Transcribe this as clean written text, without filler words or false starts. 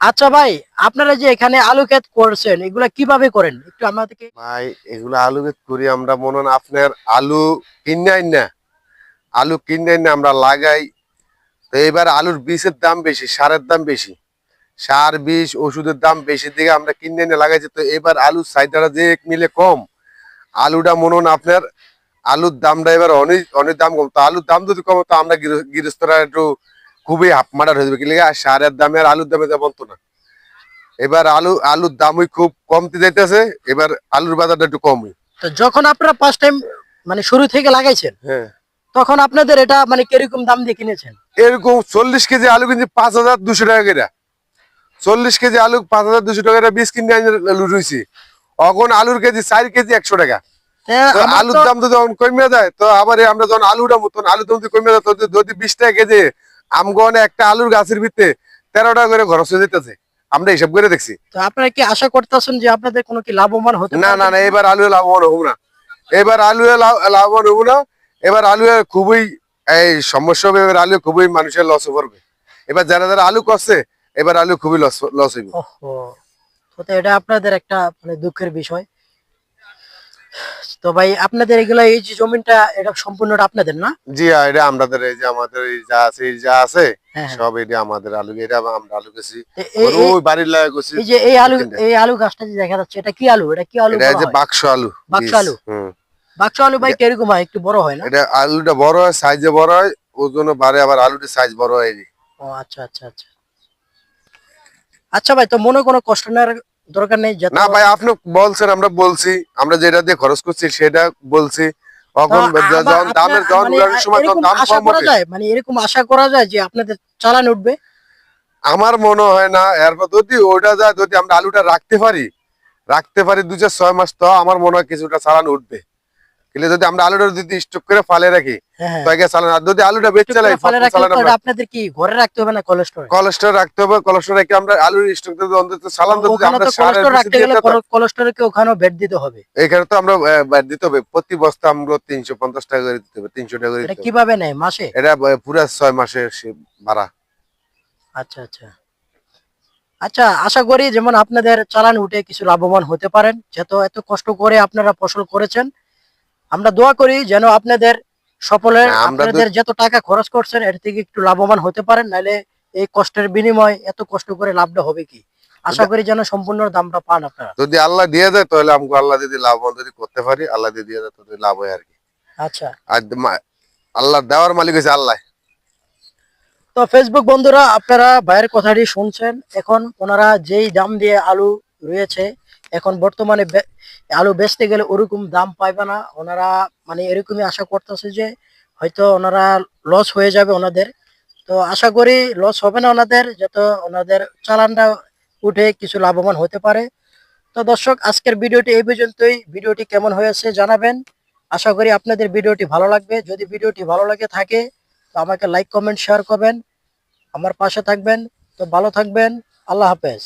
আচ্ছা ভাই, আপনারা যে এখানে আলু ক্ষেত করছেন এগুলা কিভাবে করেন একটু আমাদেরকে। ভাই এগুলো আলু ক্ষেত করি আমরা, মনে হন আপনার আলু কিনে আইন না, আলু কিনে আইন না আমরা লাগাই। তো এবার আলুর বীজের দাম বেশি, সারের দাম বেশি, সার বিষ ওষুধের দাম বেশি দিকে আমরা কিনে এনে লাগাইছি। তো এবার আলুর চাহিদাটা যে মিলে কম, আলুটা মনে হন আপনার আলুর দামটা এবার অনেক অনেক দাম কম। তো আলুর দাম যদি কম তো আমরা গৃহস্থরা একটু খুবই হাফ মার্ডার হয়ে যাবে, কি লিগা সারের দামে আর আলুর দামে তেমন তো না। এবার আলুর দামই খুব কমতে যাইতেছে, এবার আলুর বাজারটা একটু কমই। তো যখন আপনারা ফার্স্ট টাইম মানে শুরু থেকে লাগাইছেন, হ্যাঁ, তখন আপনাদের এটা মানে কিরকম দাম দিয়ে কিনেছেন? এরকম 40 কেজি আলু কিন্তু 5,200 টাকা করে। 40 কেজি আলু 5,200 টাকা বীজ কিনে আলু রুইছি। এখন আলুর কেজি 4 কেজি 100 টাকা। তা তো আমরা আলুর তো দাম তো যখন কমে যায়, তো আবার আমরা যখন আলুটা মতন আলুর দাম যদি কমে যায়, তো যদি 20 টাকা কেজি আমগনে একটা আলুর গাছের ভিতরে 13 টাকা করে খরচ হয়ে যেতেছে। আমরা হিসাব করে দেখছি। তো আপনারা কি আশা করতেছেন যে আপনাদের কোনো কি লাভবান হতে না না পারবেন না, কিনা? এবার আলু লাভবান হবো না। এবার আলু লাভবান হবো না। এবার আলু খুবই এই সমস্যা হবে। এবার আলু খুবই মানুষের লস পড়বে। এবার যারা যারা আলু করছে, এবার আলু খুবই লস লস হইব। ওহো, তো এটা আপনাদের একটা মানে দুঃখের বিষয়। তো ভাই আপনাদের এগুলা এই যে জমিটা এটা সম্পূর্ণটা আপনাদের না? জি হ্যাঁ, এটা আমাদের এই যে আমাদের এই যা আছে, এই যা আছে হ্যাঁ হ্যাঁ। সব এটা আমাদের আলু। এটা আমরা আলু গেছি তো এই এই ওই বাড়ির লাগা গেছি এই যে দু তিনটা। এই আলু গাছটা যে দেখা যাচ্ছে এটা কি আলু? এটা কি আলু এটা এই বলা যে হয়? বাক্স আলু বাক্স বীজ। আলু। বাক্স আলু ভাই এটা কিরকম হয়? একটু বড় হয় না? এটা আলুটা বড় হয়, সাইজে বড় হয়, ওজনে বাড়ে, আবার আলুটার সাইজ বড় হয়। ও আচ্ছা আচ্ছা আচ্ছা। আচ্ছা ভাই, তো মনে কোনো কষ্ট নেওয়ার দরকার নেই যত। না ভাই, আপনি বলছেন, আমরা বলছি, আমরা যেটা দিয়ে খরচ করছি সেটা বলছি। তো এখন আবার যখন আপনার দামের যখন মানে উড়ানোর সময় যখন এরকম দাম আশা কম করা হবে, যায়, মানে এরকম আশা করা যায় যে আপনাদের চালান উঠবে? আমার মনে হয় না। এরপর যদি ওটা যায়, যদি আমরা আলুটা রাখতে পারি 2-6 মাস, তো আমার মনে হয় কিছুটা চালান উঠবে। কিন্তু যদি আমরা আলুটা যদি স্টক করে ফালে রাখি, হ্যাঁ তো হ্যাঁ। আগে চালান, আর যদি আলুটা বেচ স্টক চালাই করে ফেলে প্রথম রাখলে চালান তো আমরা এটা আপনাদের কি ঘরে রাখতে হবে না কোল্ড স্টোরে? কোলেস্ট্রল রাখতে হবে। কোলেস্ট্রল রেখে আমরা আলুর স্টক যদি অন্তত চালান যদি ওখানে আমরা তো কোল্ড সারের স্টোর বেশি রাখতে দিয়ে গেলে দিতাম। কোল্ড স্টোরে ওখানেও বেড দিতে হবে। এখানে তো আমরা দিতে হবে প্রতি বস্তা আমরা 350 টাকা করে দিতে হবে, 300 টাকা করে এটা দিতে হবে। কিভাবে নেয় মাসে? এটা পুরা 6 মাসের ভাড়া। আচ্ছা আচ্ছা। আচ্ছা, আশা করি যেমন আপনাদের চালান উঠে কিছু লাভবান হতে পারেন, যেহেতু এত কষ্ট করে আপনারা ফসল করেছেন। আমরা দোয়া করি যেন আপনাদের না আমরা তো আপনাদের যত টাকা খরচ করছেন এর থেকে একটু লাভবান হতে পারেন, নাহলে এই কষ্টের বিনিময় এত কষ্ট করে লাভটা হবে কি? আশা যদি করি যেন সম্পূর্ণ দামটা পান আপনারা। যদি আল্লাহ দিয়ে যায়, তাহলে আমাকে আল্লাহ যদি লাভবান যদি করতে পারি, আল্লাহ যদি দিয়ে যায় তাহলে লাভ হয় আর কি। আচ্ছা। আর আল্লাহ দেওয়ার মালিক হচ্ছে আল্লাহ। তো ফেসবুক বন্ধুরা, আপনারা ভাইয়ের কথাটি শুনছেন। এখন ওনারা যেই দাম দিয়ে আলু রয়েছে, এখন বর্তমানে আলু বেচতে গেলে ওরকম দাম পাইবে না। ওনারা মানে এরকমই আশা করতেছে যে হয়তো ওনারা লস হয়ে যাবে ওনাদের। তো আশা করি লস হবে না ওনাদের, যাতে ওনাদের চালানটা উঠে কিছু লাভবান হতে পারে। তো দর্শক, আজকের ভিডিওটি এই পর্যন্তই। ভিডিওটি কেমন হয়েছে জানাবেন। আশা করি আপনাদের ভিডিওটি ভালো লাগবে। যদি ভিডিওটি ভালো লাগে থাকে তো আমাকে লাইক কমেন্ট শেয়ার করবেন, আমার পাশে থাকবেন। তো ভালো থাকবেন। আল্লাহ হাফেজ।